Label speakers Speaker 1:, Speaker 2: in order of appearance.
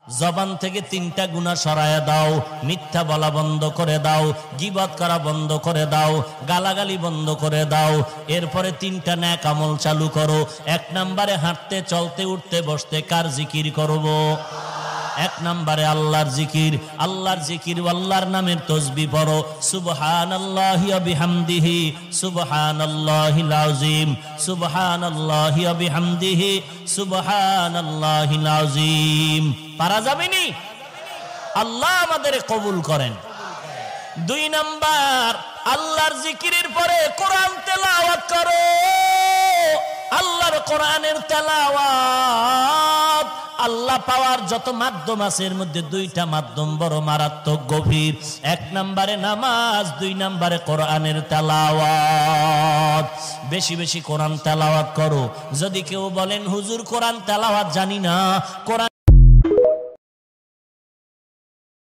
Speaker 1: জবান থেকে 3টা গুনাহ সরায়া দাও। মিথ্যা বলা বন্ধ করে দাও, গীবত করা বন্ধ করে দাও, গালাগালি বন্ধ করে দাও। এরপরে 3টা নেক আমল চালু করো। 1 নম্বরে হাঁটতে চলতে উঠতে বসতে কার জিকির করব? 1 নম্বরে আল্লাহর জিকির। আল্লাহর জিকির, আল্লাহর নামের তাসবিহ পড়ো। সুবহানাল্লাহি ওয়া বিহামদিহি সুবহানাল্লাহিল আযীম, সুবহানাল্লাহি ওয়া বিহামদিহি সুবহানাল্লাহিল আযীম। পারা যাবেনি? আল্লাহ আমাদের কবুল করেন। 2 নাম্বার, আল্লাহর জিকিরের পরে কোরআন তেলাওয়াত করো। আল্লাহর কোরআনের তেলাওয়াত। আল্লাহ পাওয়ার যত মাধ্যম আছে এর মধ্যে 2টা মাধ্যম বড় মারাত্মক গভীর। 1 নম্বরে নামাজ, 2 নম্বরে কোরআনের তেলাওয়াত। বেশি বেশি কোরআন তেলাওয়াত করো। যদি কেউ বলেন হুজুর কোরআন তেলাওয়াত জানি না, কোরআন